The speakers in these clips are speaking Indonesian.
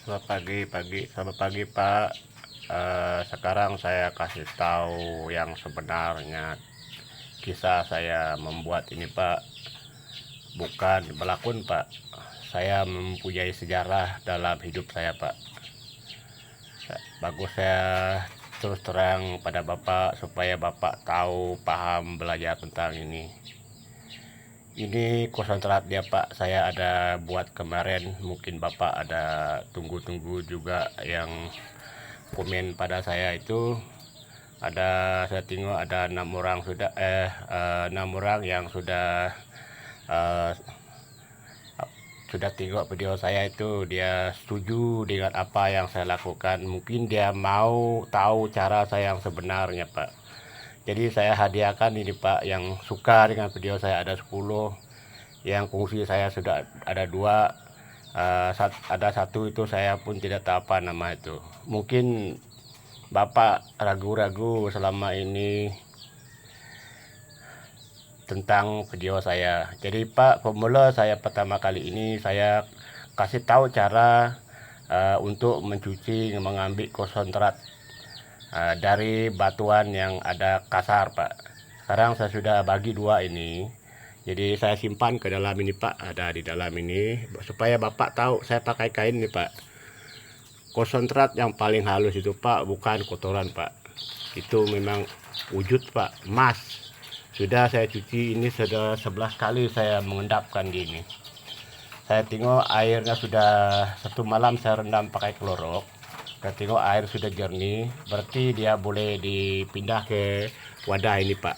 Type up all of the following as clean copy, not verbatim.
Selamat pagi Pak. Sekarang saya kasih tahu yang sebenarnya kisah saya membuat ini Pak. Bukan berlakon Pak. Saya mempunyai sejarah dalam hidup saya Pak. Bagus saya terus terang pada Bapak supaya Bapak tahu, paham, belajar tentang ini. Ini konsentrat dia Pak, saya ada buat kemarin, mungkin Bapak ada tunggu-tunggu juga yang komen pada saya itu. Saya tengok ada 6 orang enam orang yang eh, sudah tengok video saya itu, dia setuju dengan apa yang saya lakukan. Mungkin dia mau tahu cara saya yang sebenarnya Pak. Jadi saya hadiahkan ini Pak, yang suka dengan video saya ada 10, yang kongsi saya sudah ada 2, ada 1 itu saya pun tidak tahu apa nama itu. Mungkin Bapak ragu-ragu selama ini tentang video saya. Jadi Pak, pemula saya pertama kali ini saya kasih tahu cara untuk mencuci, mengambil konsentrat dari batuan yang ada kasar Pak. Sekarang saya sudah bagi 2 ini. Jadi saya simpan ke dalam ini Pak, ada di dalam ini supaya Bapak tahu saya pakai kain ini Pak. Konsentrat yang paling halus itu Pak, bukan kotoran Pak. Itu memang wujud Pak, emas. Sudah saya cuci ini sudah 11 kali saya mengendapkan gini. Saya tengok airnya sudah 1 malam saya rendam pakai klorok. Saya tengok air sudah jernih, berarti dia boleh dipindah ke wadah ini Pak.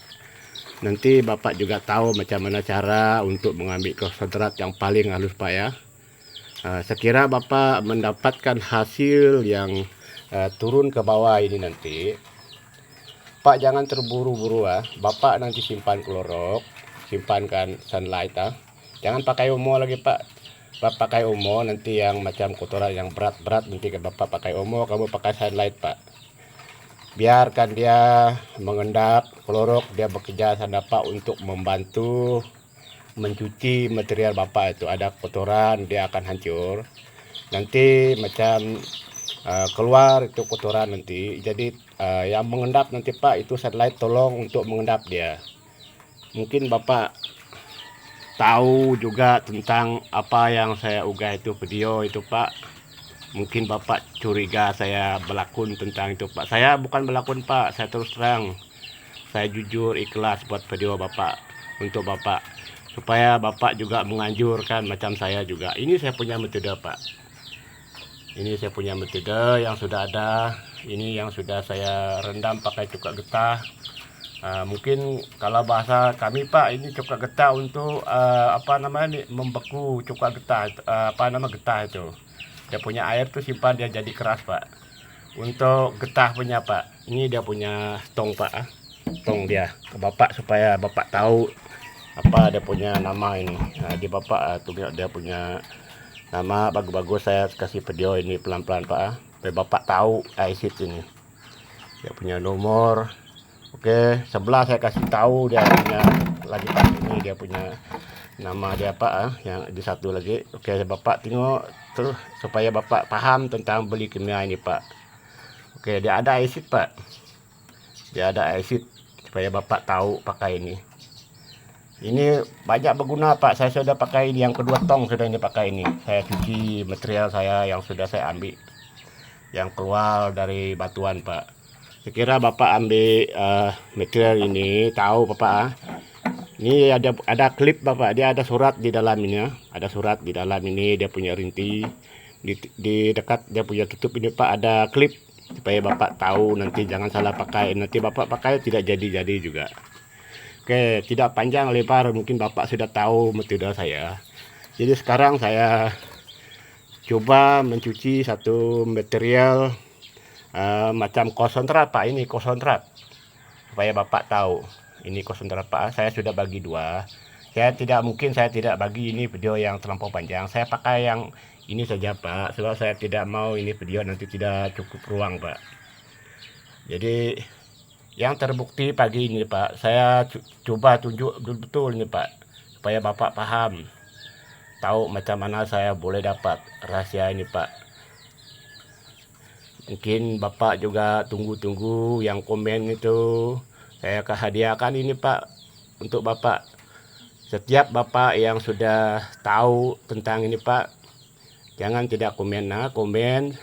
Nanti Bapak juga tahu macam mana cara untuk mengambil konsentrat yang paling halus Pak ya. Sekira Bapak mendapatkan hasil yang turun ke bawah ini nanti, Pak jangan terburu-buru Bapak nanti simpan klorok, simpankan sunlight Jangan pakai omo lagi Pak. Bapak pakai omo nanti yang macam kotoran yang berat-berat, nanti Bapak pakai omo, kamu pakai sunlight Pak. Biarkan dia mengendap klorok, dia bekerja sana Pak untuk membantu mencuci material Bapak itu. Ada kotoran dia akan hancur. Nanti macam keluar itu kotoran nanti. Jadi yang mengendap nanti Pak itu sunlight tolong untuk mengendap dia. Mungkin Bapak tahu juga tentang apa yang saya unggah itu video itu Pak. Mungkin Bapak curiga saya berlakon tentang itu Pak. Saya bukan berlakon Pak, saya terus terang. Saya jujur ikhlas buat video Bapak, untuk Bapak. Supaya Bapak juga menganjurkan macam saya juga. Ini saya punya metode Pak. Ini saya punya metode yang sudah ada. Ini yang sudah saya rendam pakai cuka getah. Mungkin kalau bahasa kami Pak, ini cuka getah untuk apa namanya membeku cuka getah. Apa nama getah itu? Dia punya air tuh simpan dia jadi keras Pak. Untuk getah punya Pak, ini dia punya tong Pak. Tong dia ke Bapak supaya Bapak tahu apa dia punya nama ini. Di Bapak tunggu dia punya nama bagus-bagus. Saya kasih video ini pelan-pelan Pak supaya Bapak tahu IC ini dia punya nomor. Oke, sebelah saya kasih tahu dia punya lagi Pak, ini dia punya nama dia Pak yang di satu lagi. Oke, Bapak tengok terus supaya Bapak paham tentang beli kimia ini Pak. Oke, dia ada IC Pak, dia ada IC supaya Bapak tahu pakai ini. Ini banyak berguna Pak. Saya sudah pakai ini yang kedua tong, sudah ini pakai ini. Saya cuci material saya yang sudah saya ambil, yang keluar dari batuan Pak. Sekira Bapak ambil material ini, tahu Bapak ini ada klip Bapak, dia ada surat di dalam ini Ada surat di dalam ini, dia punya rinti. Di dekat dia punya tutup ini Pak ada klip supaya Bapak tahu nanti jangan salah pakai. Nanti Bapak pakai tidak jadi-jadi juga. Oke, tidak panjang lebar, mungkin Bapak sudah tahu metode saya. Jadi sekarang saya coba mencuci satu material macam konsentrat Pak. Ini konsentrat, supaya Bapak tahu ini konsentrat Pak. Saya sudah bagi 2. Saya tidak bagi ini video yang terlampau panjang. Saya pakai yang ini saja Pak, sebab saya tidak mau ini video nanti tidak cukup ruang Pak. Jadi yang terbukti pagi ini Pak, saya coba tunjuk betul-betul ini Pak, supaya Bapak paham, tahu macam mana saya boleh dapat rahasia ini Pak. Mungkin Bapak juga tunggu-tunggu yang komen itu. Saya akan hadiahkan ini Pak untuk Bapak. Setiap Bapak yang sudah tahu tentang ini Pak, jangan tidak komen, komen,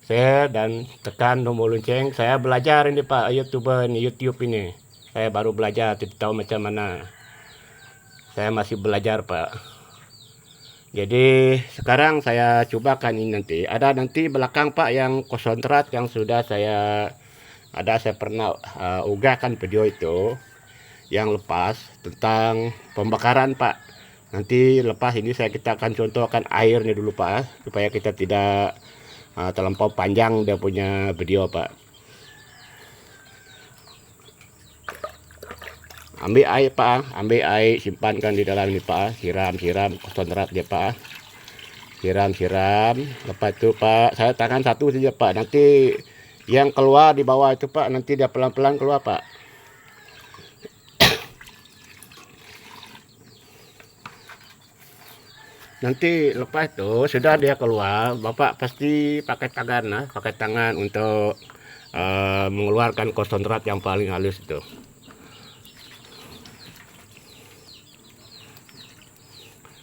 share, dan tekan tombol lonceng. Saya belajar ini Pak, YouTuber ini, YouTube ini. Saya baru belajar, tidak tahu macam mana. Saya masih belajar Pak. Jadi sekarang saya cobakan ini nanti. Ada nanti belakang Pak yang konsentrat yang sudah saya pernah unggahkan video itu yang lepas tentang pembakaran Pak. Nanti lepas ini kita akan contohkan airnya dulu Pak, supaya kita tidak terlampau panjang dia punya video Pak. Ambil air Pak, ambil air, simpankan di dalam ini Pak, siram konsentrat dia Pak, siram. Lepas itu Pak, saya tangan satu saja Pak, nanti yang keluar di bawah itu Pak, nanti dia pelan-pelan keluar Pak. Nanti lepas itu sudah dia keluar, Bapak pasti pakai tangan untuk mengeluarkan konsentrat yang paling halus itu.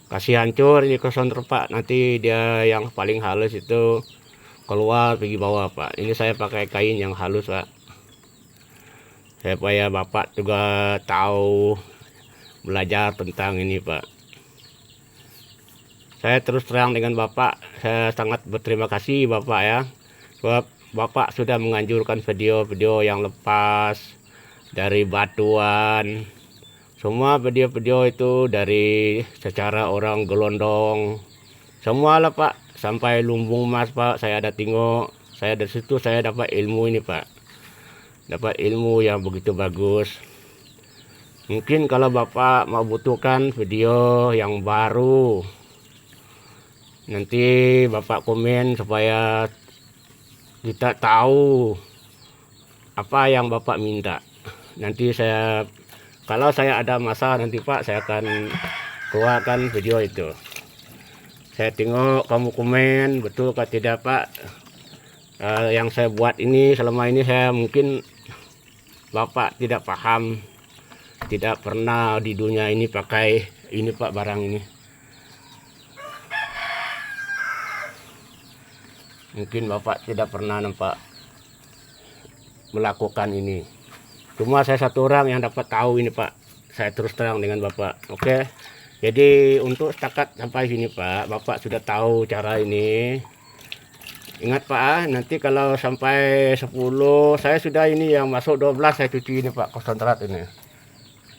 Kasih hancur ini konsentrat Pak, nanti dia yang paling halus itu keluar pergi bawah Pak. Ini saya pakai kain yang halus Pak, supaya Bapak juga tahu belajar tentang ini Pak. Saya terus terang dengan Bapak, saya sangat berterima kasih Bapak ya, sebab Bapak sudah menganjurkan video-video yang lepas dari batuan. Semua video-video itu dari secara orang gelondong, semua lah Pak, sampai lumbung emas Pak. Saya ada tengok, saya dari situ saya dapat ilmu ini Pak, dapat ilmu yang begitu bagus. Mungkin kalau Bapak mau butuhkan video yang baru, nanti Bapak komen supaya kita tahu apa yang Bapak minta. Nanti kalau saya ada masa nanti Pak, saya akan keluarkan video itu. Saya tengok kamu komen betul atau tidak Pak. Yang saya buat ini selama ini saya mungkin Bapak tidak paham, tidak pernah di dunia ini pakai ini Pak, barang ini. Mungkin Bapak tidak pernah nampak melakukan ini. Cuma saya satu orang yang dapat tahu ini Pak. Saya terus terang dengan Bapak. Oke. Jadi untuk setakat sampai sini Pak, Bapak sudah tahu cara ini. Ingat Pak, nanti kalau sampai 10, saya sudah ini yang masuk 12 saya cuci ini Pak, konsentrat ini.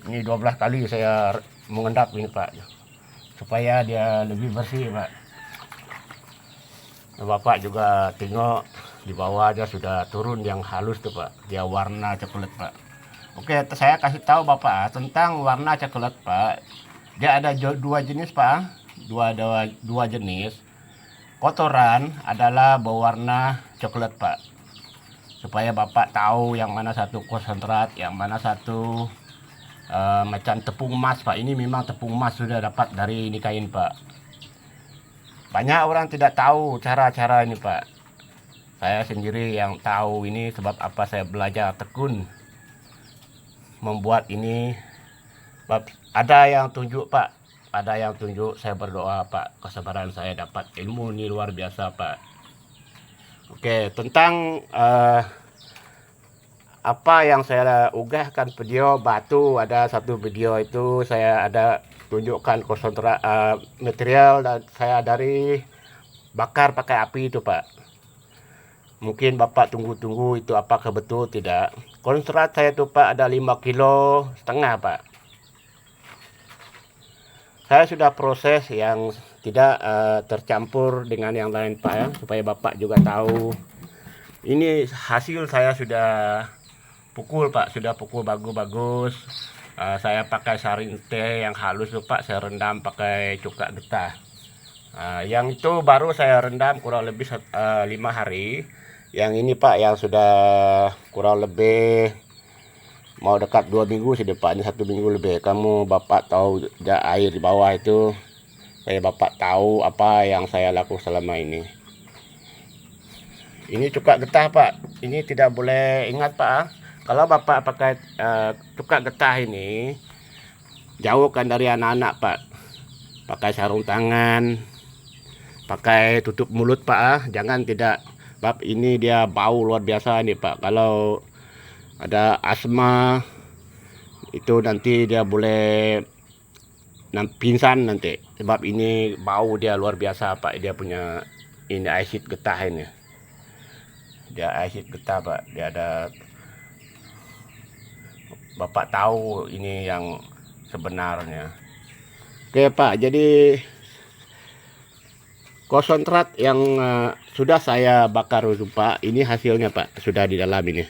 Ini 12 kali saya mengendap ini Pak, supaya dia lebih bersih Pak. Bapak juga tengok di bawah dia sudah turun yang halus tuh Pak, dia warna coklat Pak. Oke, saya kasih tahu Bapak tentang warna coklat Pak. Dia ada dua jenis Pak, dua jenis. Kotoran adalah berwarna coklat Pak, supaya Bapak tahu yang mana satu konsentrat, yang mana satu macam tepung emas Pak. Ini memang tepung emas sudah dapat dari ini kain Pak. Banyak orang tidak tahu cara-cara ini Pak. Saya sendiri yang tahu ini, sebab apa saya belajar tekun membuat ini. Ada yang tunjuk Pak, ada yang tunjuk, saya berdoa Pak, kesabaran saya dapat ilmu ini luar biasa Pak. Oke, tentang apa yang saya unggahkan video batu, ada satu video itu saya ada tunjukkan konsentrat material dan saya dari bakar pakai api itu Pak. Mungkin Bapak tunggu-tunggu itu apakah betul tidak. Konsentrat saya itu Pak ada 5,5 kilo Pak. Saya sudah proses yang tidak tercampur dengan yang lain Pak ya, supaya Bapak juga tahu. Ini hasil saya sudah pukul Pak, sudah pukul bagus-bagus. Saya pakai saring teh yang halus tuh Pak, saya rendam pakai cuka getah. Yang itu baru saya rendam kurang lebih 5 hari. Yang ini Pak yang sudah kurang lebih mau dekat 2 minggu sih Pak, ini 1 minggu lebih. Kamu Bapak tahu air di bawah itu, saya Bapak tahu apa yang saya lakukan selama ini. Ini cuka getah Pak. Ini tidak boleh, ingat Pak. Kalau Bapak pakai cuka getah ini, jauhkan dari anak-anak Pak. Pakai sarung tangan, pakai tutup mulut Pak. Jangan tidak. Bab ini dia bau luar biasa nih Pak. Kalau ada asma itu nanti dia boleh pingsan nanti. Sebab ini bau dia luar biasa Pak. Dia punya ini acid getah ini. Dia acid getah Pak. Dia ada, Bapak tahu ini yang sebenarnya. Oke Pak, jadi konsentrat yang sudah saya bakar itu Pak, ini hasilnya Pak, sudah di dalam ini.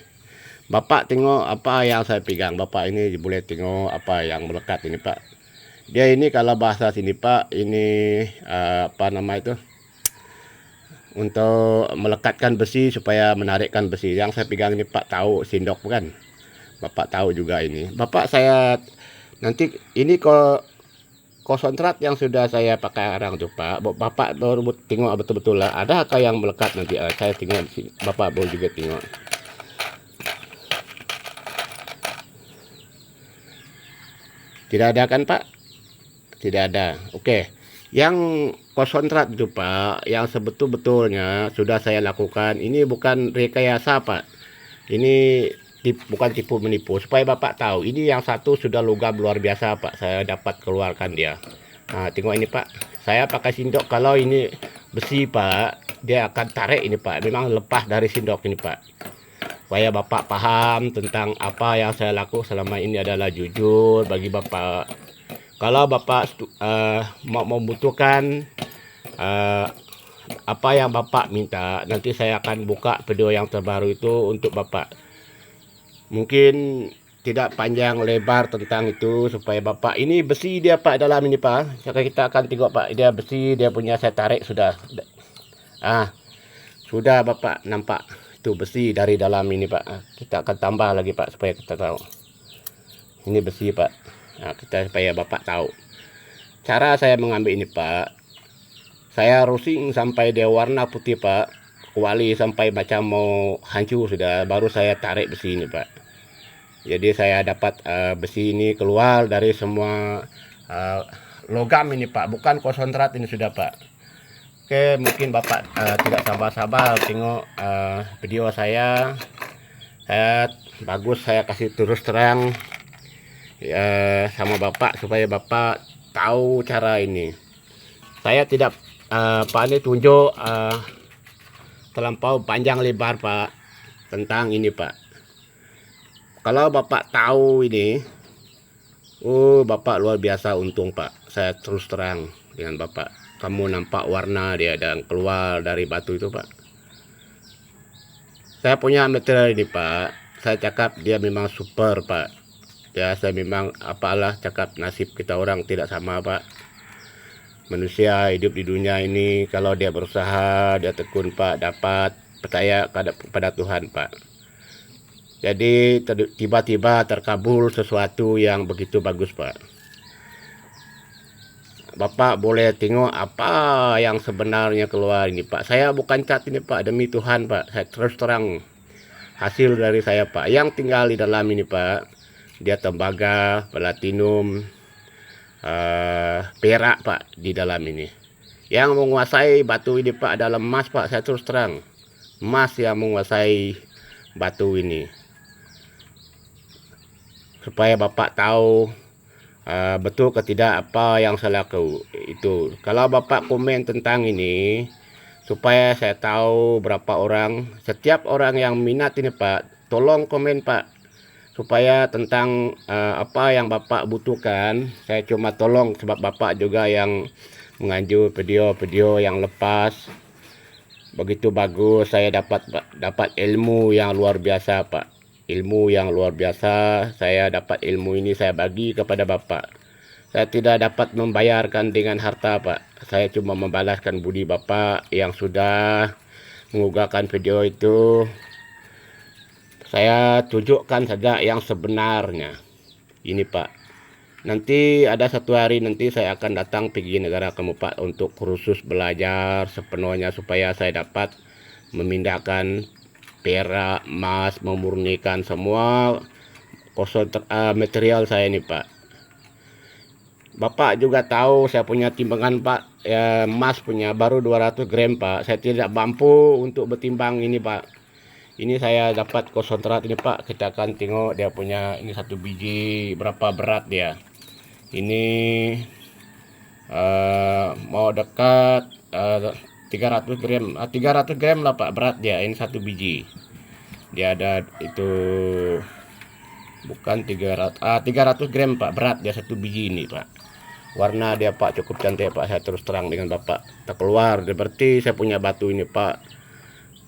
Bapak tengok apa yang saya pegang. Bapak ini boleh tengok apa yang melekat ini Pak. Dia ini kalau bahasa sini Pak, ini apa nama itu, untuk melekatkan besi supaya menarikkan besi. Yang saya pegang ini Pak tahu sindok bukan? Bapak tahu juga ini. Bapak saya nanti ini kok konsentrat yang sudah saya pakai arang tuh Pak. Bapak baru tengok betul-betul lah. Adakah yang melekat nanti? Saya tengok. Bapak boleh juga tengok. Tidak ada kan Pak? Tidak ada. Oke. Yang konsentrat itu Pak, yang sebetul-betulnya sudah saya lakukan. Ini bukan rekayasa Pak. Ini bukan tipu menipu, supaya Bapak tahu ini yang satu sudah logam luar biasa Pak, saya dapat keluarkan dia. Nah tengok ini Pak, saya pakai sindok. Kalau ini besi Pak, dia akan tarik ini Pak, memang lepas dari sindok ini Pak, supaya Bapak paham tentang apa yang saya lakukan selama ini adalah jujur bagi Bapak. Kalau Bapak mau membutuhkan apa yang Bapak minta, nanti saya akan buka video yang terbaru itu untuk Bapak. Mungkin tidak panjang lebar tentang itu, supaya Bapak, ini besi dia Pak dalam ini Pak. Sekarang kita akan tengok Pak, dia besi, dia punya, saya tarik sudah. Sudah Bapak nampak itu besi dari dalam ini Pak. Kita akan tambah lagi Pak supaya kita tahu. Ini besi Pak. Kita supaya Bapak tahu. Cara saya mengambil ini Pak, saya roasting sampai dia warna putih Pak. Kuali sampai macam mau hancur sudah, baru saya tarik besi ini Pak. Jadi saya dapat besi ini keluar dari semua logam ini Pak, bukan konsentrat ini sudah Pak. Oke, mungkin Bapak tidak sabar-sabar tengok video saya. Bagus, saya kasih terus terang sama Bapak supaya Bapak tahu cara ini. Saya tidak Pak ini tunjuk terlampau panjang lebar Pak tentang ini Pak. Kalau Bapak tahu ini, Bapak luar biasa untung Pak. Saya terus terang dengan Bapak. Kamu nampak warna dia dan keluar dari batu itu Pak. Saya punya material ini Pak. Saya cakap dia memang super Pak. Ya saya memang apalah cakap, nasib kita orang tidak sama Pak. Manusia hidup di dunia ini, kalau dia berusaha, dia tekun Pak, dapat, percaya kepada Tuhan Pak. Jadi tiba-tiba terkabul sesuatu yang begitu bagus Pak. Bapak boleh tengok apa yang sebenarnya keluar ini Pak. Saya bukan cat ini Pak, demi Tuhan Pak. Saya terus terang hasil dari saya Pak. Yang tinggal di dalam ini Pak, dia tembaga, platinum, perak Pak di dalam ini. Yang menguasai batu ini Pak adalah emas Pak. Saya terus terang, emas yang menguasai batu ini. Supaya Bapak tahu betul ke tidak apa yang saya lakukan itu. Kalau Bapak komen tentang ini, supaya saya tahu berapa orang, setiap orang yang minat ini Pak, tolong komen Pak, supaya tentang apa yang Bapak butuhkan. Saya cuma tolong sebab Bapak juga yang menganjur video-video yang lepas begitu bagus. Saya dapat ilmu yang luar biasa Pak, ilmu yang luar biasa. Saya dapat ilmu ini, saya bagi kepada Bapak. Saya tidak dapat membayarkan dengan harta Pak. Saya cuma membalaskan budi Bapak yang sudah mengunggahkan video itu. Saya tunjukkan saja yang sebenarnya ini Pak. Nanti ada satu hari nanti saya akan datang pergi negara kamu Pak, untuk khusus belajar sepenuhnya supaya saya dapat memindahkan perak, emas, memurnikan semua material saya ini Pak. Bapak juga tahu saya punya timbangan Pak, ya, emas punya baru 200 gram Pak. Saya tidak mampu untuk bertimbang ini Pak. Ini saya dapat konsentrat ini Pak. Kita akan tengok dia punya ini satu biji berapa berat dia. Ini mau dekat 300 gram, 300 gram lah Pak berat dia. Ini satu biji. Dia ada itu bukan 300 gram Pak berat dia satu biji ini Pak. Warna dia Pak cukup cantik Pak. Saya terus terang dengan Bapak. Tak keluar berarti saya punya batu ini Pak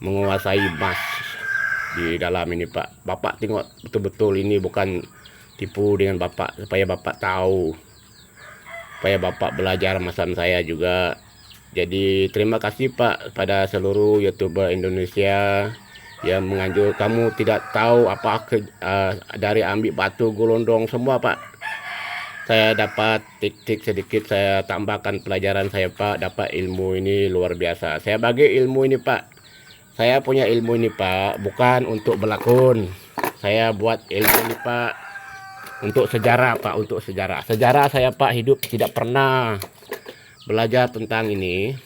menguasai emas di dalam ini Pak. Bapak tengok betul-betul ini bukan tipu dengan Bapak, supaya Bapak tahu, supaya Bapak belajar macam saya juga. Jadi terima kasih Pak pada seluruh YouTuber Indonesia yang menganjur kamu tidak tahu apa dari ambil batu golondong semua Pak. Saya dapat tik-tik sedikit, saya tambahkan pelajaran saya Pak, dapat ilmu ini luar biasa. Saya bagi ilmu ini Pak. Saya punya ilmu ini Pak, bukan untuk berlakon. Saya buat ilmu ini Pak untuk sejarah Pak, untuk sejarah. Sejarah saya Pak hidup tidak pernah belajar tentang ini.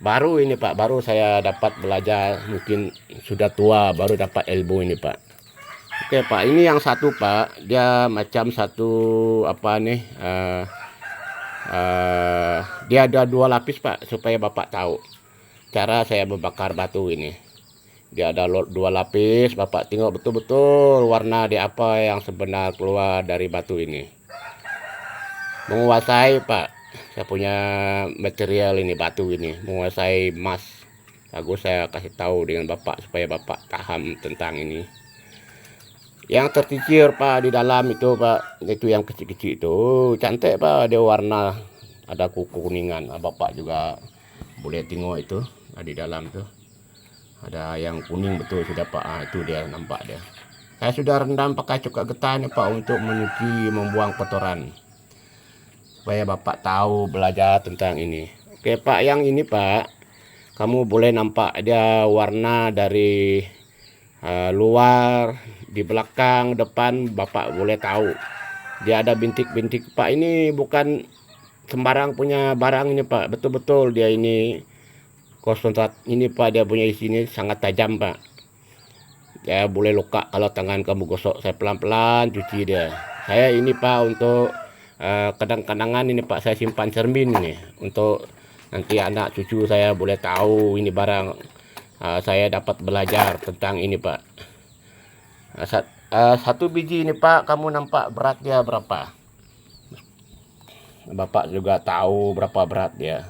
Baru ini Pak, baru saya dapat belajar, mungkin sudah tua baru dapat ilmu ini Pak. Oke Pak, ini yang satu Pak, dia macam satu apa nih? Dia ada 2 lapis Pak, supaya Bapak tahu cara saya membakar batu ini. Dia ada 2 lapis, Bapak tengok betul-betul warna dia apa yang sebenar keluar dari batu ini. Menguasai Pak, saya punya material ini, batu ini, menguasai emas. Bagus saya kasih tahu dengan Bapak supaya Bapak paham tentang ini. Yang tercicir Pak di dalam itu Pak, itu yang kecil-kecil itu cantik Pak, dia warna ada kuku kuningan. Bapak juga boleh tengok itu di dalam tuh ada yang kuning betul sudah Pak. Itu dia nampak dia. Saya sudah rendam pakai cuka getah nih Pak untuk menyuci, membuang kotoran, supaya Bapak tahu belajar tentang ini. Oke Pak, yang ini Pak, kamu boleh nampak dia warna dari luar, di belakang, depan, Bapak boleh tahu dia ada bintik-bintik Pak. Ini bukan sembarang punya barang ini Pak, betul-betul dia ini konsentrat ini Pak, dia punya isinya sangat tajam Pak. Dia boleh luka kalau tangan kamu gosok. Saya pelan-pelan cuci dia. Saya ini Pak untuk kadang-kadangan ini Pak, saya simpan cermin ini untuk nanti anak cucu saya boleh tahu ini barang. Saya dapat belajar tentang ini Pak. Satu biji ini Pak, kamu nampak berat dia berapa? Bapak juga tahu berapa berat dia.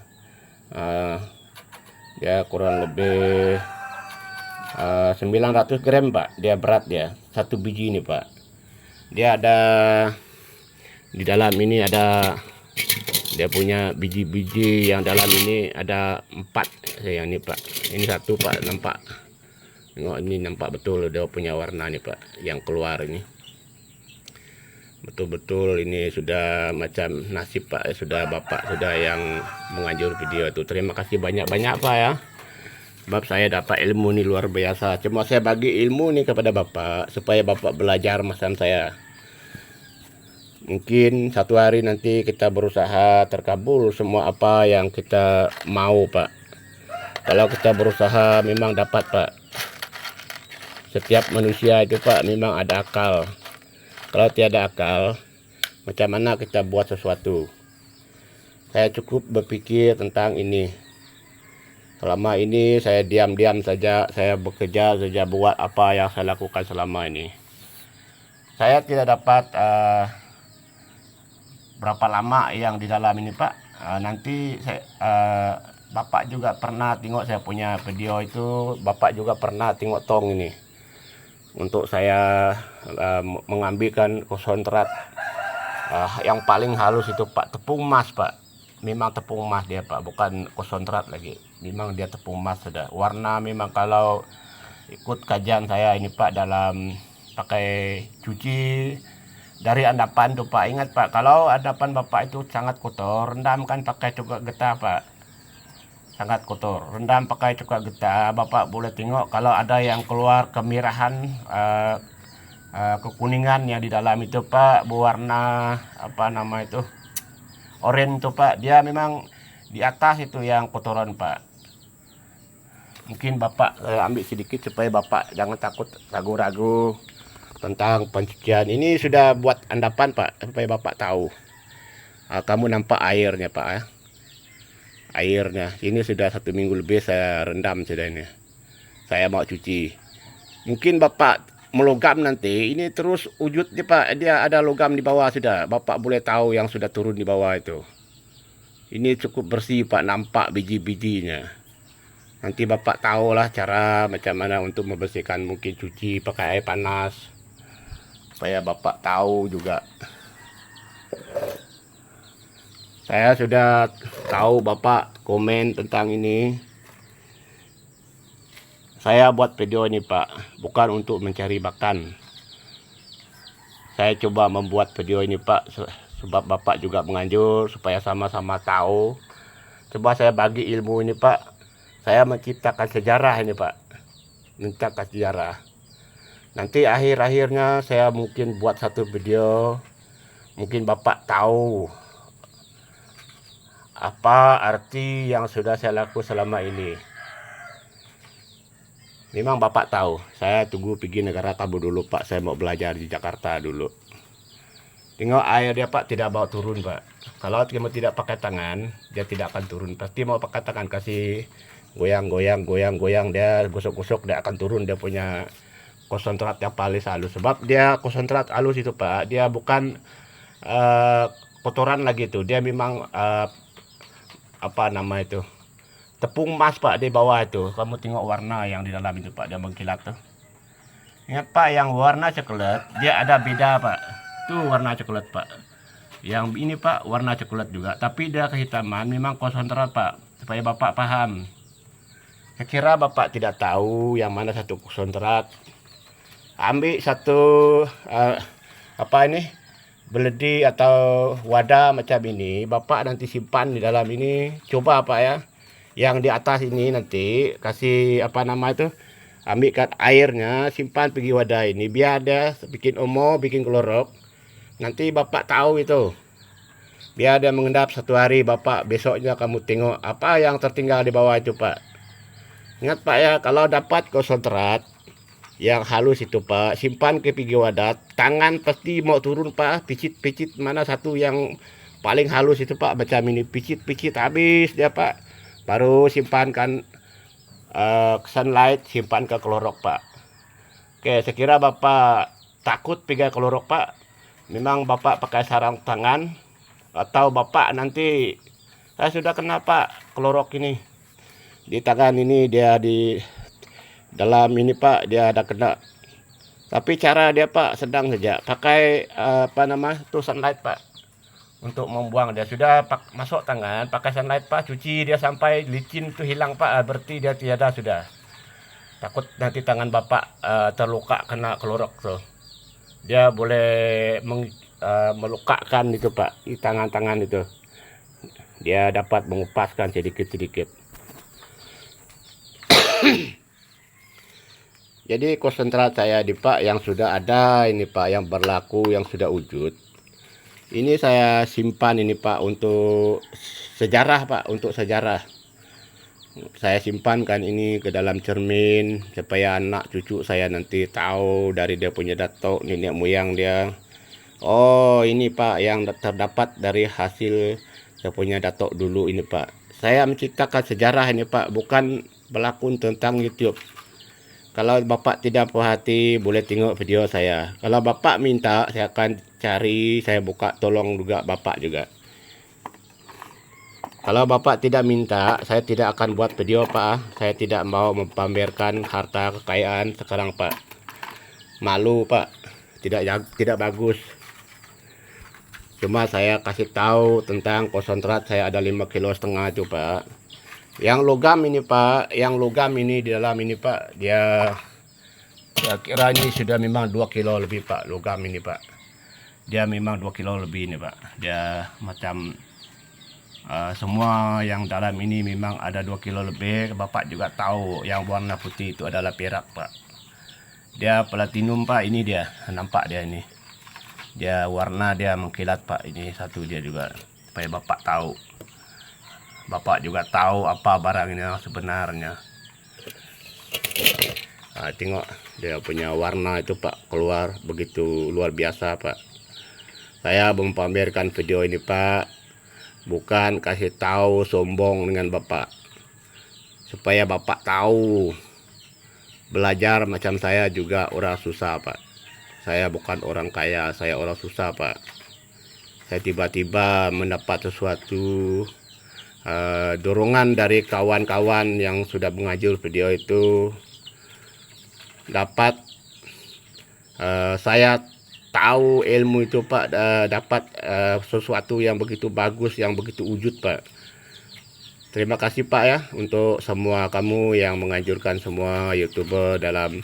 Dia kurang lebih 900 gram Pak, dia berat dia. Satu biji ini Pak. Dia ada di dalam ini ada dia punya biji-biji yang dalam ini ada 4 yang ini Pak. Ini satu Pak, nampak. Tengok ini nampak betul dia punya warna nih Pak, yang keluar ini. Betul-betul ini sudah macam nasib Pak, sudah Bapak sudah yang menganjur video itu. Terima kasih banyak-banyak Pak ya. Sebab saya dapat ilmu ini luar biasa. Cuma saya bagi ilmu ini kepada Bapak supaya Bapak belajar macam saya. Mungkin satu hari nanti kita berusaha terkabul semua apa yang kita mau Pak. Kalau kita berusaha memang dapat Pak. Setiap manusia itu Pak memang ada akal. Kalau tiada akal, macam mana kita buat sesuatu? Saya cukup berpikir tentang ini. Selama ini saya diam-diam saja, saya bekerja saja, buat apa yang saya lakukan selama ini. Saya tidak dapat berapa lama yang di dalam ini Pak. Nanti saya, Bapak juga pernah tengok saya punya video itu, Bapak juga pernah tengok tong ini. Untuk saya mengambilkan konsentrat yang paling halus itu Pak, tepung emas Pak. Memang tepung emas dia Pak, bukan konsentrat lagi. Memang dia tepung emas sudah. Warna memang kalau ikut kajian saya ini Pak, dalam pakai cuci dari endapan tuh Pak. Ingat Pak, kalau endapan Bapak itu sangat kotor, rendamkan pakai cuka getah Pak. sangat kotor. Rendam pakai cuka getah. Bapak boleh tengok kalau ada yang keluar kemerahan, kekuningan yang di dalam itu Pak, berwarna apa nama itu, oranye itu Pak. Dia memang di atas itu yang kotoran Pak. Mungkin Bapak ambil sedikit supaya Bapak jangan takut ragu-ragu tentang pencucian. Ini sudah buat endapan Pak, supaya Bapak tahu. Kamu nampak airnya Pak ya. Airnya ini sudah 1 minggu lebih saya rendam sudah ini. Saya mau cuci. Mungkin Bapak melogam nanti, ini terus wujudnya Pak, dia ada logam di bawah sudah. Bapak boleh tahu yang sudah turun di bawah itu. Ini cukup bersih Pak, nampak biji-bijinya. Nanti Bapak tahulah cara macam mana untuk membersihkan, mungkin cuci pakai air panas. Supaya Bapak tahu juga. Saya sudah tahu Bapak komen tentang ini. Saya buat video ini Pak, bukan untuk mencari makan. Saya coba membuat video ini Pak, sebab Bapak juga menganjur supaya sama-sama tahu. Coba saya bagi ilmu ini Pak. Saya menciptakan sejarah ini Pak. Menciptakan sejarah. Nanti akhir-akhirnya saya mungkin buat satu video. Mungkin Bapak tahu apa arti yang sudah saya lakukan selama ini. Memang Bapak tahu, saya tunggu pergi negara tamu dulu Pak. Saya mau belajar di Jakarta dulu. Tengok air dia Pak tidak bawa turun Pak. Kalau kamu tidak pakai tangan, dia tidak akan turun. Pasti mau pakai tangan, kasih goyang-goyang, goyang-goyang, dia gosok-gosok, dia akan turun. Dia punya konsentrat yang paling halus. Sebab dia konsentrat halus itu Pak, dia bukan kotoran lagi tuh. Dia memang apa nama itu, tepung emas Pak di bawah itu. Kamu tengok warna yang di dalam itu Pak, dia mengkilat tuh. Ingat Pak, yang warna coklat dia ada beda Pak. Tuh warna coklat Pak. Yang ini Pak warna coklat juga, tapi dia kehitaman, memang konsentrat Pak. Supaya Bapak paham. Saya kira Bapak tidak tahu yang mana satu konsentrat. Ambil satu apa ini, beledi atau wadah macam ini, Bapak nanti simpan di dalam ini. Coba Pak ya, yang di atas ini nanti kasih apa nama itu, ambilkan airnya, simpan pergi wadah ini, biar dia bikin omo, bikin klorok. Nanti Bapak tahu itu, biar dia mengendap 1 hari. Bapak besoknya kamu tengok apa yang tertinggal di bawah itu Pak. Ingat Pak ya, kalau dapat konsentrat yang halus itu Pak, simpan ke pinggir wadah. Tangan pasti mau turun Pak, picit-picit mana satu yang paling halus itu Pak, macam ini, picit-picit habis dia Pak. Baru simpankan sunlight, simpan ke klorok Pak. Oke, saya kira Bapak takut pegang klorok Pak. Memang Bapak pakai sarung tangan, atau Bapak nanti, saya sudah kena Pak klorok ini di tangan ini, dia di dalam ini Pak, dia ada kena. Tapi cara dia Pak sedang saja, pakai apa nama itu, sunlight Pak, untuk membuang. Dia sudah masuk tangan pakai sunlight Pak, cuci dia sampai licin itu hilang Pak, berarti dia tiada sudah. Takut nanti tangan Bapak terluka kena klorok tuh. Dia boleh melukakan itu Pak, di tangan-tangan itu. Dia dapat mengupaskan sedikit-sedikit. Jadi konsentrat saya di Pak yang sudah ada ini Pak, yang berlaku, yang sudah wujud. Ini saya simpan ini Pak untuk sejarah Pak, untuk sejarah. Saya simpankan ini ke dalam cermin supaya anak cucu saya nanti tahu dari dia punya datuk, nenek moyang dia. Oh ini Pak yang terdapat dari hasil saya punya datuk dulu ini Pak. Saya menciptakan sejarah ini Pak, bukan berlakon tentang YouTube. Kalau Bapak tidak puas hati, boleh tengok video saya. Kalau Bapak minta, saya akan cari, saya buka tolong juga Bapak juga. Kalau Bapak tidak minta, saya tidak akan buat video Pak. Saya tidak mau mempamerkan harta kekayaan sekarang Pak. Malu Pak, tidak bagus. Cuma saya kasih tahu tentang konsentrat saya ada 5,5 kilo itu Pak. Yang logam ini Pak, yang logam ini di dalam ini Pak, dia saya kira ini sudah memang 2 kilo lebih Pak, logam ini Pak. Dia memang 2 kilo lebih ini Pak. Dia macam Semua yang dalam ini memang ada 2 kilo lebih. Bapak juga tahu yang warna putih itu adalah perak, Pak. Dia platinum, Pak. Ini dia, nampak dia ini. Dia warna dia mengkilat, Pak. Ini satu dia juga, supaya Bapak tahu. Bapak juga tahu apa barang ini sebenarnya. Tengok dia punya warna itu, Pak, keluar begitu luar biasa, Pak. Saya mempamerkan video ini, Pak, bukan kasih tahu sombong dengan Bapak, supaya Bapak tahu belajar macam saya juga orang susah, Pak. Saya bukan orang kaya, saya orang susah, Pak. Saya tiba-tiba mendapat sesuatu dorongan dari kawan-kawan yang sudah mengajur video itu, dapat saya tahu ilmu itu, Pak, dapat sesuatu yang begitu bagus, yang begitu wujud, Pak. Terima kasih, Pak, ya, untuk semua kamu yang menganjurkan semua YouTuber dalam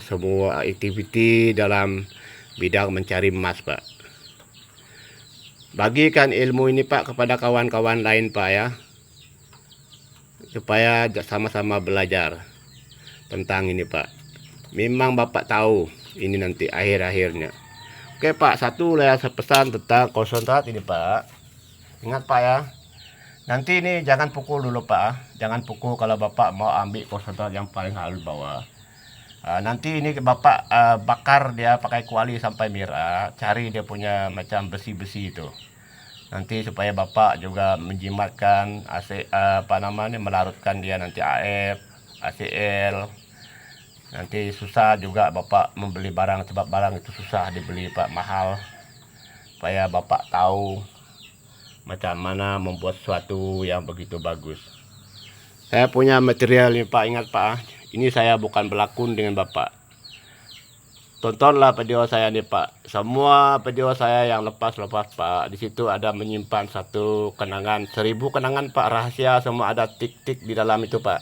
semua aktiviti dalam bidang mencari emas, Pak. Bagikan ilmu ini, Pak, kepada kawan-kawan lain, Pak, ya, supaya sama-sama belajar tentang ini, Pak. Memang Bapak tahu ini nanti akhir-akhirnya. Oke, Pak, satu lah saya pesan tentang konsentrat ini, Pak. Ingat, Pak, ya, nanti ini jangan pukul dulu, Pak. Jangan pukul kalau Bapak mau ambil konsentrat yang paling halus bawah. Nanti ini Bapak bakar dia pakai kuali sampai merah. Cari dia punya macam besi-besi itu. Nanti supaya Bapak juga menjimatkan melarutkan dia nanti AF, ACL. Nanti susah juga Bapak membeli barang, sebab barang itu susah dibeli, Pak, mahal. Supaya Bapak tahu macam mana membuat sesuatu yang begitu bagus. Saya punya material ini, Pak. Ingat, Pak, ini saya bukan berlakon dengan Bapak. Tontonlah video saya nih, Pak. Semua video saya yang lepas-lepas, Pak, di situ ada menyimpan satu kenangan, 1000 kenangan, Pak, rahasia, semua ada tik-tik di dalam itu, Pak.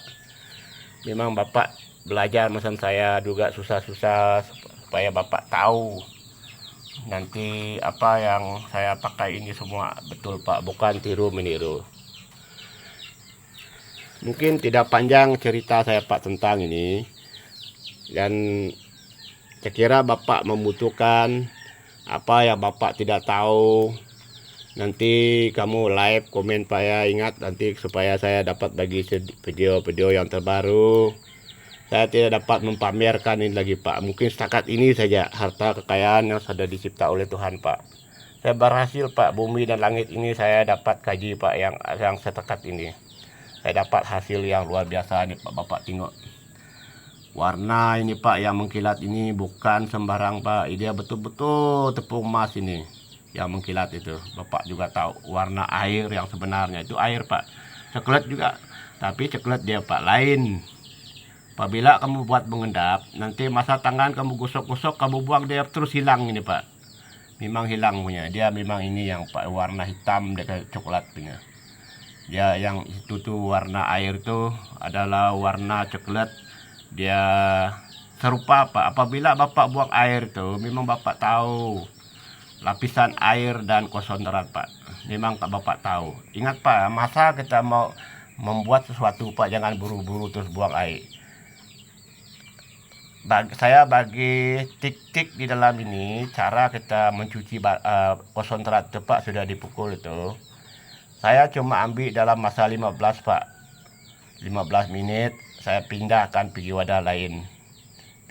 Memang Bapak belajar macam saya juga susah-susah, supaya Bapak tahu nanti apa yang saya pakai ini semua betul, Pak, bukan tiru meniru. Mungkin tidak panjang cerita saya, Pak, tentang ini, dan saya kira Bapak membutuhkan apa yang Bapak tidak tahu. Nanti kamu live komen, Pak, ya. Ingat nanti supaya saya dapat bagi video-video yang terbaru. Saya tidak dapat mempamerkan ini lagi, Pak. Mungkin setakat ini saja harta kekayaan yang sudah dicipta oleh Tuhan, Pak. Saya berhasil, Pak. Bumi dan langit ini saya dapat kaji, Pak, yang setakat ini. Saya dapat hasil yang luar biasa nih, Pak. Bapak tengok. Warna ini, Pak, yang mengkilat ini bukan sembarang, Pak. Dia betul-betul tepung emas ini yang mengkilat itu. Bapak juga tahu warna air yang sebenarnya itu air, Pak. Coklat juga. Tapi coklat dia, Pak, lain. Apabila kamu buat mengendap, nanti masa tangan kamu gosok-gosok, kamu buang, dia terus hilang ini, Pak. Memang hilang punya. Dia memang ini yang, Pak, warna hitam dekat coklat punya. Dia yang itu tuh warna air tuh adalah warna coklat. Dia serupa, Pak. Apabila Bapak buang air tuh, memang Bapak tahu lapisan air dan konsentrat, Pak. Memang Bapak tahu. Ingat, Pak, masa kita mau membuat sesuatu, Pak, jangan buru-buru terus buang air. Saya bagi tik-tik di dalam ini, cara kita mencuci konsentrat itu, Pak, sudah dipukul itu. Saya cuma ambil dalam masa 15, Pak. 15 menit saya pindahkan pergi wadah lain.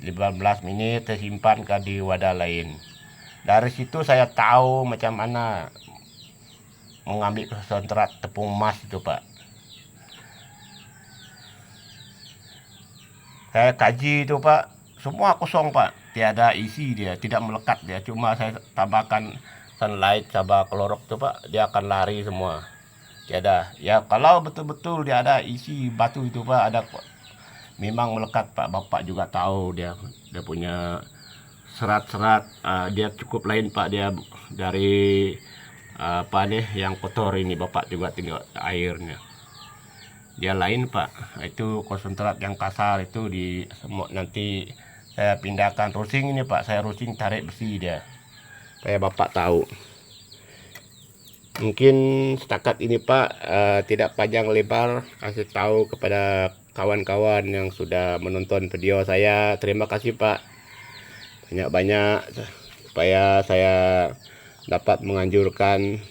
15 menit saya simpankan di wadah lain. Dari situ saya tahu macam mana mengambil konsentrat tepung emas itu, Pak. Saya kaji itu, Pak. Semua kosong, Pak, tiada isi dia, tidak melekat dia. Cuma saya tambahkan sunlight, coba klorok tuh, Pak, dia akan lari semua. Tiada. Ya kalau betul-betul dia ada isi batu itu, Pak, ada memang melekat, Pak. Bapak juga tahu dia punya serat-serat, dia cukup lain, Pak, dia dari yang kotor ini. Bapak juga tinggal airnya. Dia lain, Pak. Itu konsentrat yang kasar itu di semua nanti saya pindahkan rusing ini, Pak. Saya rusing tarik besi dia, supaya Bapak tahu. Mungkin setakat ini Pak, tidak panjang lebar kasih tahu kepada kawan-kawan yang sudah menonton video saya. Terima kasih Pak, banyak-banyak, supaya saya dapat menganjurkan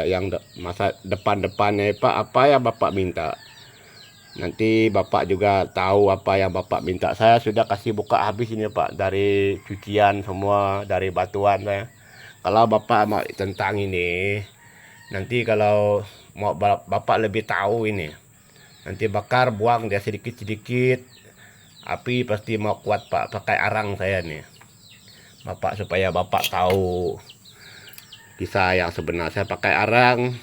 yang masa depan-depannya Pak, apa yang Bapak minta. Nanti Bapak juga tahu apa yang Bapak minta. Saya sudah kasih buka habis ini Pak, dari cucian semua, dari batuan saya. Kalau Bapak mau tentang ini, nanti kalau mau Bapak lebih tahu ini, nanti bakar buang dia sedikit-sedikit, api pasti mau kuat Pak, pakai arang saya nih Bapak, supaya Bapak tahu kisah yang sebenar. Saya pakai arang,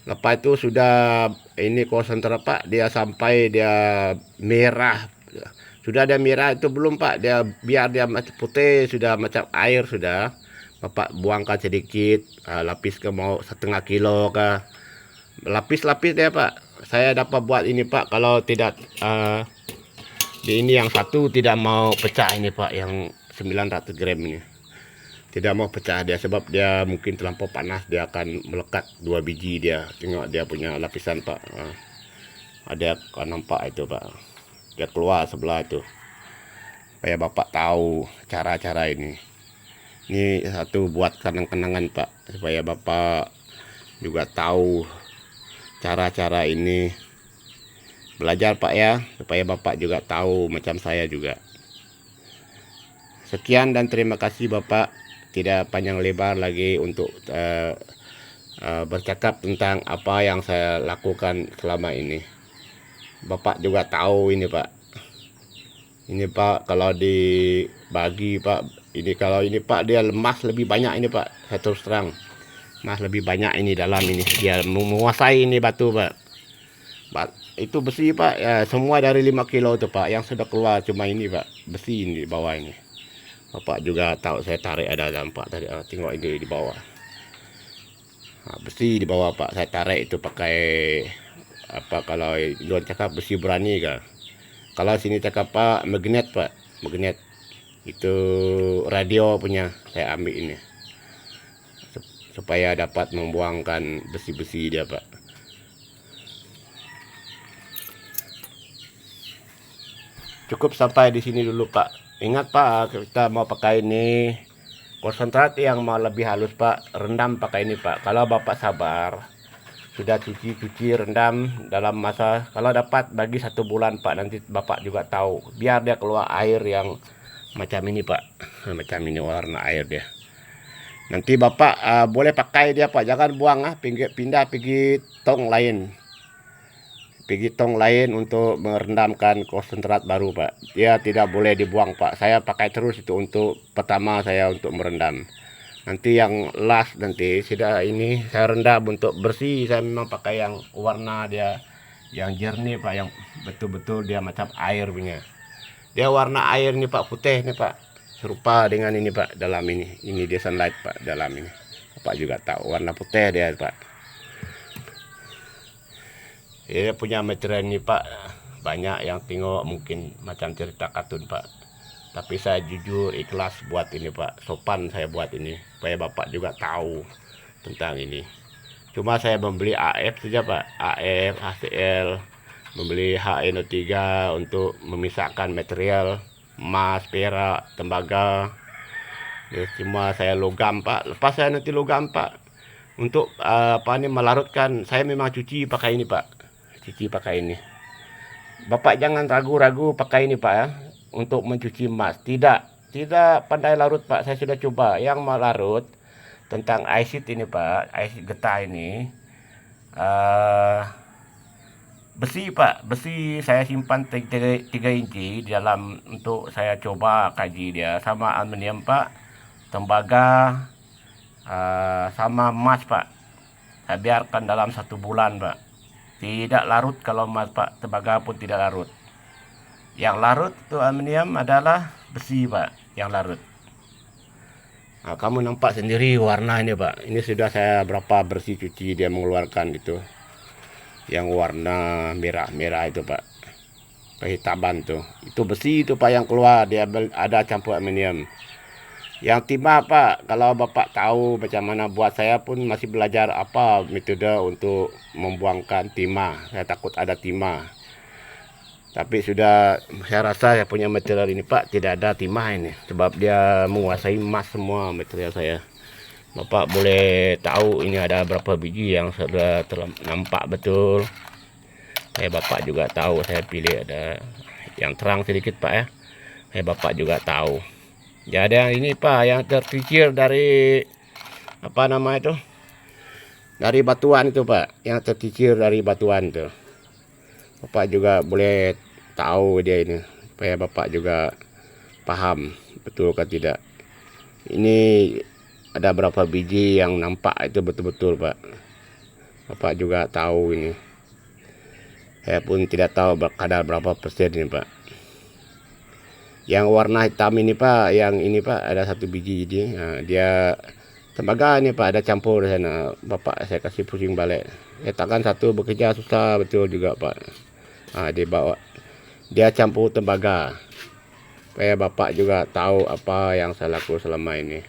lepas itu sudah ini konsentrat Pak, dia sampai dia merah. Sudah ada merah itu belum Pak, dia biar dia macam putih, sudah macam air sudah. Bapak buangkan sedikit, lapis ke mau 1/2 kilo ke, lapis-lapis dia Pak. Saya dapat buat ini Pak, kalau tidak di ini yang satu tidak mau pecah ini Pak, yang 900 gram ini tidak mau pecah dia, sebab dia mungkin terlampau panas, dia akan melekat 2 biji dia. Tengok dia punya lapisan Pak, ada kan nampak itu Pak, dia keluar sebelah itu, supaya Bapak tahu cara-cara ini. Ini satu buat kenang-kenangan Pak, supaya Bapak juga tahu cara-cara ini. Belajar Pak ya, supaya Bapak juga tahu macam saya juga. Sekian dan terima kasih Bapak. Tidak panjang lebar lagi untuk bercakap tentang apa yang saya lakukan selama ini. Bapak juga tahu ini Pak. Ini Pak, kalau dibagi Pak, ini kalau ini Pak, dia lemas lebih banyak ini Pak. Saya terus terang, emas lebih banyak ini dalam ini. Dia menguasai ini batu Pak. Itu besi Pak, ya, semua dari 5 kilo itu Pak. Yang sudah keluar cuma ini Pak, besi ini di bawah ini. Bapak juga tahu saya tarik, ada dampak tadi. Tengok ini di bawah. Besi di bawah Pak, saya tarik itu pakai apa, kalau luar cakap besi berani kah. Kalau sini cakap Pak, magnet Pak, magnet. Itu radio punya, saya ambil ini supaya dapat membuangkan besi-besi dia Pak. Cukup sampai di sini dulu Pak. Ingat Pak, kita mau pakai ini konsentrat yang mau lebih halus Pak, rendam pakai ini Pak. Kalau Bapak sabar, sudah cuci rendam dalam masa, kalau dapat bagi 1 bulan Pak, nanti Bapak juga tahu, biar dia keluar air yang macam ini Pak, macam ini warna air dia. Nanti Bapak boleh pakai dia Pak, jangan buang, pindah pergi tong lain, untuk merendamkan konsentrat baru Pak. Dia tidak boleh dibuang Pak, saya pakai terus itu untuk pertama saya untuk merendam. Nanti yang last nanti sudah ini saya rendam untuk bersih. Saya memang pakai yang warna dia yang jernih Pak, yang betul-betul dia macam air punya. Dia warna air ini Pak, putih nih Pak, serupa dengan ini Pak, dalam ini dia sunlight Pak, dalam ini Bapak juga tahu warna putih dia Pak. Dia punya material ini Pak, banyak yang tengok mungkin macam cerita kartun Pak, tapi saya jujur ikhlas buat ini Pak, sopan saya buat ini supaya Bapak juga tahu tentang ini. Cuma saya membeli AF saja Pak, AF, HCl, membeli HNO3 untuk memisahkan material emas, perak, tembaga. Ya, cuma saya logam Pak, lepas saya nanti logam Pak, untuk apa ini melarutkan. Saya memang cuci pakai ini Pak, cuci pakai ini. Bapak jangan ragu-ragu pakai ini Pak ya, untuk mencuci emas. Tidak pandai larut Pak, saya sudah coba. Yang mau larut tentang aisit ini Pak, aisit getah ini, besi Pak, besi saya simpan 3 inci di dalam untuk saya coba kaji dia, sama aluminium Pak, tembaga, sama emas Pak. Saya biarkan dalam 1 bulan Pak. Tidak larut kalau emas Pak, tembaga pun tidak larut. Yang larut itu aluminium adalah besi Pak, yang larut. Nah, kamu nampak sendiri warna ini Pak. Ini sudah saya berapa bersih cuci, dia mengeluarkan itu yang warna merah-merah itu Pak, kehitaman tuh. Itu besi itu Pak yang keluar, dia ada campur aluminium. Yang timah Pak, kalau Bapak tahu macam mana buat, saya pun masih belajar apa metode untuk membuangkan timah. Saya takut ada timah. Tapi sudah saya rasa saya punya material ini Pak tidak ada timah ini. Sebab dia menguasai emas semua material saya. Bapak boleh tahu ini ada berapa biji yang sudah nampak betul. Bapak juga tahu saya pilih ada yang terang sedikit Pak ya. Bapak juga tahu. Jadi yang ini Pak yang tercicir dari apa nama itu? Dari batuan itu Pak, yang tercicir dari batuan itu. Bapak juga boleh tahu dia ini, supaya Bapak juga paham betul kan tidak. Ini ada berapa biji yang nampak itu betul-betul Pak. Bapak juga tahu ini. Saya pun tidak tahu kadar berapa persen ini Pak. Yang warna hitam ini Pak, yang ini Pak ada satu biji ini. Nah, dia tembaga ini Pak, ada campur di sana. Bapak saya kasih pusing balik. Letakkan satu bekerja susah betul juga Pak. Nah, dia campur tembaga. Supaya Bapak juga tahu apa yang saya lakukan selama ini.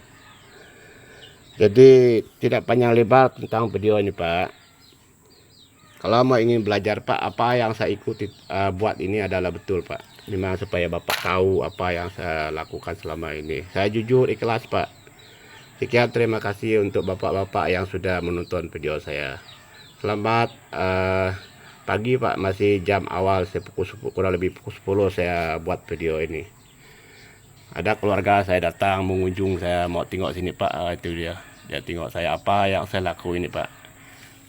Jadi tidak panjang lebar tentang video ini Pak. Kalau mau ingin belajar Pak, apa yang saya ikuti buat ini adalah betul Pak. Memang supaya Bapak tahu apa yang saya lakukan selama ini. Saya jujur ikhlas Pak. Sekian, terima kasih untuk Bapak-Bapak yang sudah menonton video saya. Selamat pagi Pak, masih jam awal, saya pukul 10, kurang lebih pukul 10 saya buat video ini. Ada keluarga saya datang mengunjung, saya mau tengok sini Pak. Itu dia tengok saya apa yang saya lakukan ini Pak.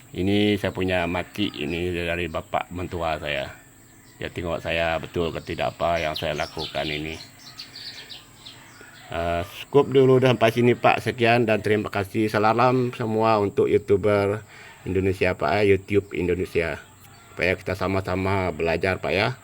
Ini saya punya mati ini dari bapak mentua saya. Dia tengok saya betul ke tidak apa yang saya lakukan ini. Cukup dulu sampai sini Pak. Sekian dan terima kasih. Salam semua untuk YouTuber Indonesia Pak, YouTube Indonesia. Supaya kita sama-sama belajar Pak ya.